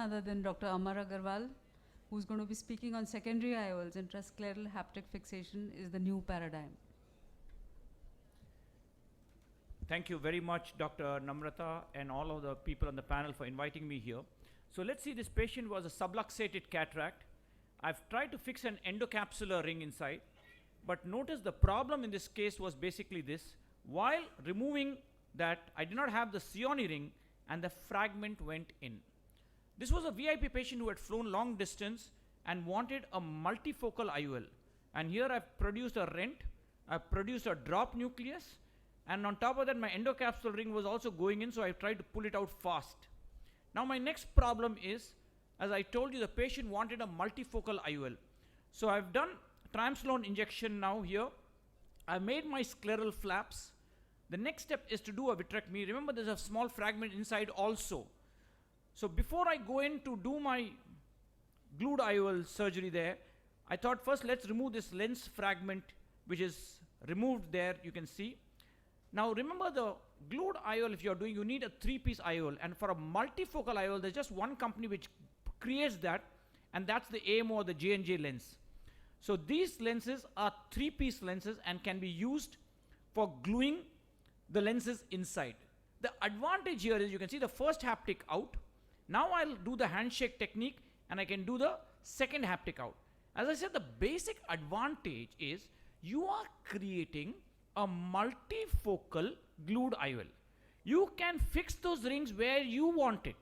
other than Dr. Amar Agarwal, who's going to be speaking on secondary IOLs. Intrascleral haptic fixation is the new paradigm. Thank you very much, Dr. Namrata, and all of the people on the panel for inviting me here. So let's see, this patient was a subluxated cataract. I've tried to fix an endocapsular ring inside, but notice the problem in this case was basically this. While removing that, I did not have the Sioni ring, and the fragment went in. This was a VIP patient who had flown long distance and wanted a multifocal IOL. And here I've produced a rent, I've produced a drop nucleus, and on top of that my endocapsular ring was also going in, so I tried to pull it out fast. Now my next problem is, as I told you, the patient wanted a multifocal IOL. So I've done triamcinolone injection now here. I've made my scleral flaps. The next step is to do a vitrectomy. Remember, there's a small fragment inside also. So before I go in to do my glued IOL surgery there, I thought first let's remove this lens fragment which is removed there, you can see. Now remember, the glued IOL, if you're doing, you need a 3-piece IOL, and for a multifocal IOL there's just one company which creates that, and that's the AMO or the J&J lens. So these lenses are 3-piece lenses and can be used for gluing the lenses inside. The advantage here is you can see the first haptic out. Now I'll do the handshake technique and I can do the second haptic out. As I said, the basic advantage is you are creating a multifocal glued IOL. You can fix those rings where you want it.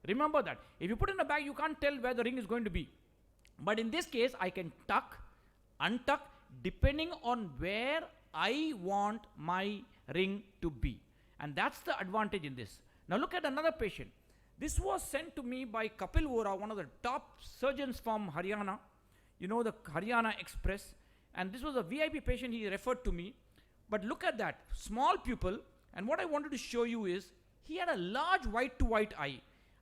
Remember that. If you put it in a bag, you can't tell where the ring is going to be. But in this case, I can tuck, untuck, depending on where I want my ring to be. And that's the advantage in this. Now look at another patient. This was sent to me by Kapil Vora, one of the top surgeons from Haryana. You know, the Haryana Express. And this was a VIP patient he referred to me. But look at that, small pupil. And what I wanted to show you is, he had a large white to white eye.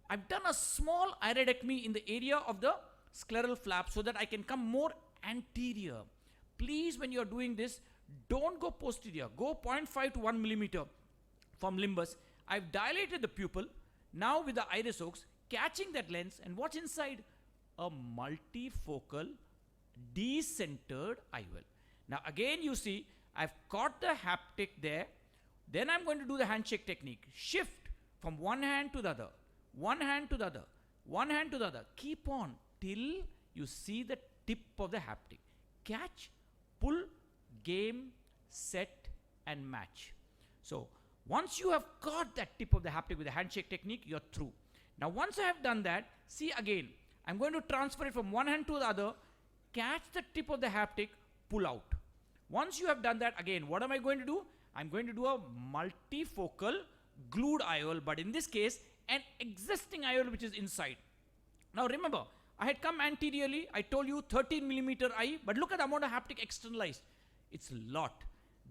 I've done a small iridectomy in the area of the scleral flap so that I can come more anterior. Please, when you're doing this, don't go posterior. Go 0.5 to 1 millimeter from limbus. I've dilated the pupil. Now with the iris hooks, catching that lens, and what's inside? A multifocal, decentered IOL. Now again you see, I've caught the haptic there. Then I'm going to do the handshake technique. Shift from one hand to the other, one hand to the other, one hand to the other. Keep on till you see the tip of the haptic. Catch, pull, game, set, and match. So once you have caught that tip of the haptic with the handshake technique, you're through. Now once I have done that, see again, I'm going to transfer it from one hand to the other, catch the tip of the haptic, pull out. Once you have done that, again, what am I going to do? I'm going to do a multifocal glued IOL, but in this case, an existing IOL which is inside. Now remember, I had come anteriorly, I told you 13 millimeter eye, but look at the amount of haptic externalized. It's a lot.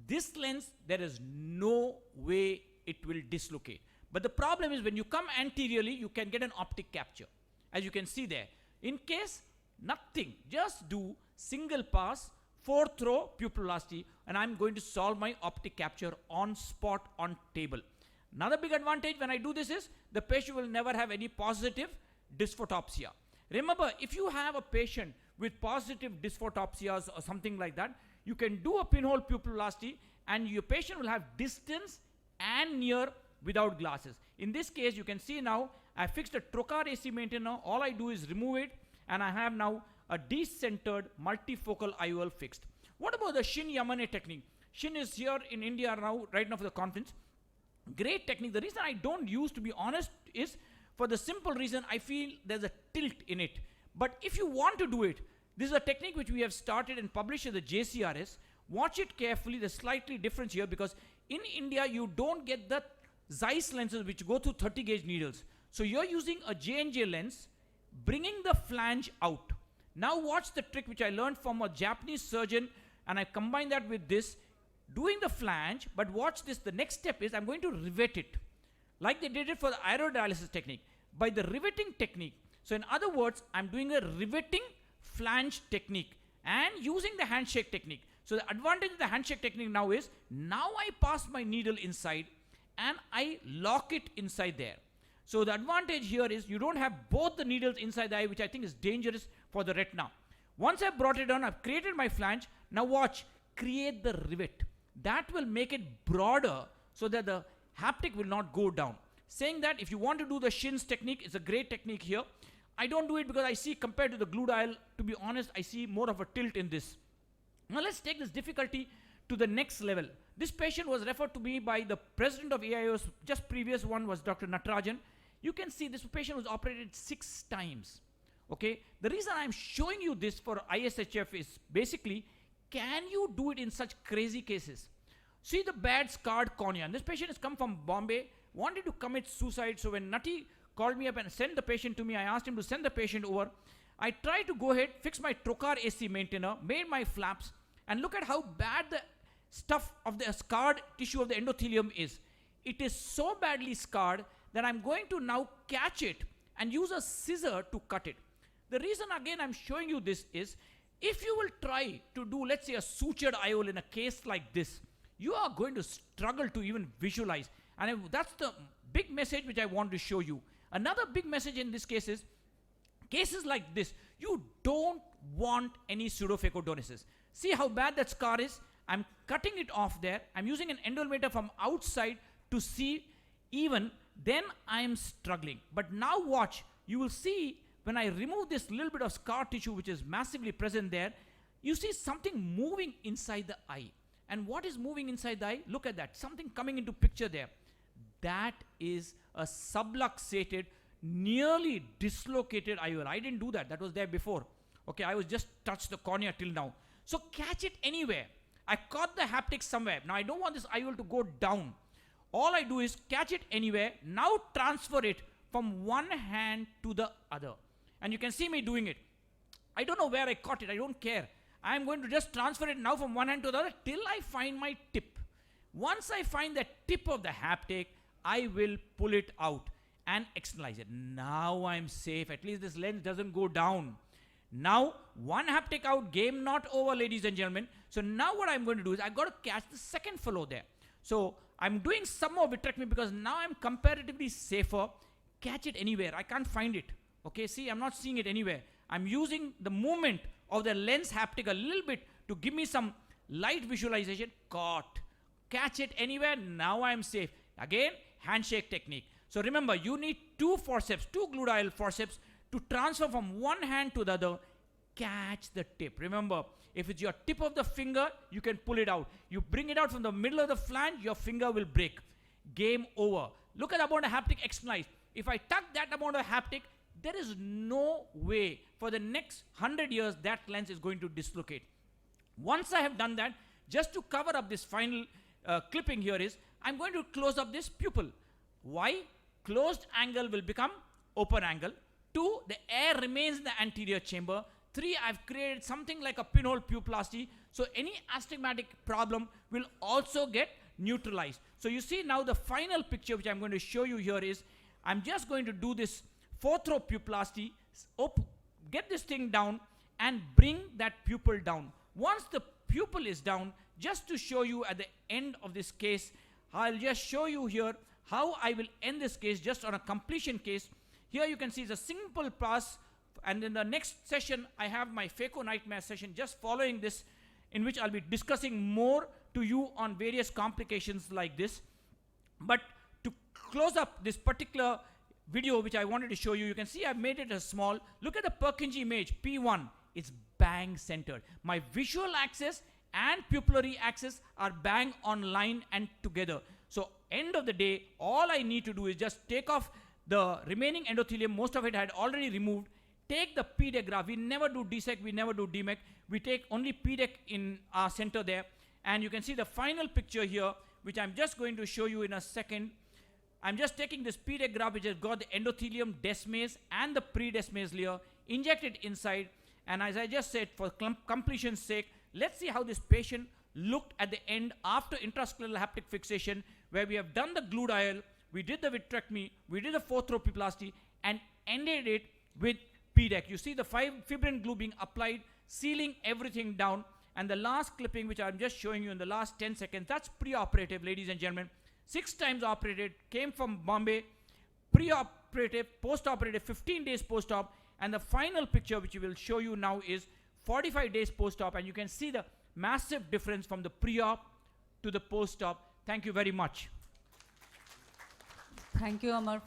This lens, there is no way it will dislocate. But the problem is when you come anteriorly, you can get an optic capture. As you can see there. In case, nothing. Just do single pass, 4th row pupiloplasty, and I'm going to solve my optic capture on spot, on table. Another big advantage when I do this is the patient will never have any positive dysphotopsia. Remember, if you have a patient with positive dysphotopsias or something like that, you can do a pinhole pupiloplasty and your patient will have distance and near without glasses. In this case, you can see now I fixed a trocar AC maintainer. All I do is remove it and I have now a decentered multifocal IOL fixed. What about the Shin Yamane technique? Shin is here in India now, right now for the conference. Great technique. The reason I don't use, to be honest, is for the simple reason I feel there's a tilt in it. But if you want to do it, this is a technique which we have started and published at the JCRS. Watch it carefully. There's slightly difference here because in India you don't get the Zeiss lenses which go through 30 gauge needles. So you're using a J&J lens, bringing the flange out. Now watch the trick which I learned from a Japanese surgeon, and I combine that with this, doing the flange, but watch this. The next step is I'm going to rivet it, like they did it for the aerodialysis technique, by the riveting technique. So in other words, I'm doing a riveting flange technique and using the handshake technique. So the advantage of the handshake technique now is, now I pass my needle inside and I lock it inside there. So the advantage here is you don't have both the needles inside the eye, which I think is dangerous for the retina. Once I've brought it down, I've created my flange. Now watch, create the rivet. That will make it broader so that the haptic will not go down. Saying that, if you want to do the shins technique, it's a great technique here. I don't do it because I see, compared to the glued IOL, to be honest, I see more of a tilt in this. Now let's take this difficulty to the next level. This patient was referred to me by the president of AIOS. Just previous one was Dr. Natarajan. You can see this patient was operated 6 times. Okay, the reason I'm showing you this for ISHF is basically, can you do it in such crazy cases? See the bad scarred cornea. And this patient has come from Bombay, wanted to commit suicide. So when Nati called me up and sent the patient to me, I asked him to send the patient over. I tried to go ahead, fix my trocar AC maintainer, made my flaps, and look at how bad the stuff of the scarred tissue of the endothelium is. It is so badly scarred that I'm going to now catch it and use a scissor to cut it. The reason again I'm showing you this is, if you will try to do, let's say, a sutured IOL in a case like this, you are going to struggle to even visualize. And that's the big message which I want to show you. Another big message in this case is, cases like this, you don't want any pseudophacodonesis. See how bad that scar is? I'm cutting it off there. I'm using an endolimeter from outside to see, even then I am struggling. But now watch, you will see when I remove this little bit of scar tissue which is massively present there, you see something moving inside the eye. And what is moving inside the eye? Look at that, something coming into picture there. That is a subluxated, nearly dislocated IOL. I didn't do that, that was there before. Okay, I was just touched the cornea till now. So catch it anywhere. I caught the haptic somewhere. Now I don't want this IOL to go down. All I do is catch it anywhere. Now transfer it from one hand to the other. And you can see me doing it. I don't know where I caught it. I don't care. I'm going to just transfer it now from one hand to the other till I find my tip. Once I find the tip of the haptic, I will pull it out and externalize it. Now I'm safe. At least this lens doesn't go down. Now, one haptic out, game not over, ladies and gentlemen. So now what I'm going to do is I've got to catch the second fellow there. So I'm doing some more vitrectomy because now I'm comparatively safer. Catch it anywhere. I can't find it. Okay, see, I'm not seeing it anywhere. I'm using the movement of the lens haptic a little bit to give me some light visualization. Caught. Catch it anywhere. Now I'm safe. Again, handshake technique. So remember, you need 2 forceps, 2 glued IOL forceps to transfer from one hand to the other. Catch the tip. Remember, if it's your tip of the finger, you can pull it out. You bring it out from the middle of the flange, your finger will break. Game over. Look at the amount of haptic externalized. If I tuck that amount of haptic, there is no way for the next 100 years that lens is going to dislocate. Once I have done that, just to cover up this final clipping here is, I'm going to close up this pupil. Why? Closed angle will become open angle. 2, the air remains in the anterior chamber. 3, I've created something like a pinhole pupillasty. So any astigmatic problem will also get neutralized. So you see now the final picture which I'm going to show you here is, I'm just going to do this 4th row pupillasty, get this thing down and bring that pupil down. Once the pupil is down, just to show you at the end of this case, I'll just show you here how I will end this case just on a completion case. Here you can see it's a simple pass, and in the next session I have my phaco nightmare session just following this, in which I'll be discussing more to you on various complications like this. But to close up this particular video which I wanted to show you, you can see I've made it a small. Look at the Purkinje image, P1. It's bang centered. My visual axis and pupillary axis are bang on line and together. So end of the day, all I need to do is just take off the remaining endothelium. Most of it I had already removed. Take the PDEC graph. We never do DSEC, we never do DMEC. We take only PDEC in our center there. And you can see the final picture here, which I'm just going to show you in a second. I'm just taking this PDEC graph which has got the endothelium, desmase and the pre-desmase layer, inject it inside, and as I just said, for completion's sake, let's see how this patient looked at the end after intrascleral haptic fixation, where we have done the glued IOL, we did the vitrectomy, we did the 4th row pupillasty and ended it with PDEC. You see the fibrin glue being applied, sealing everything down, and the last clipping which I'm just showing you in the last 10 seconds, that's pre-operative, ladies and gentlemen. 6 times operated, came from Bombay, pre-op post-operative 15 days post-op, and the final picture which we will show you now is 45 days post-op, and you can see the massive difference from the pre-op to the post-op. Thank you very much. Thank you, Amar,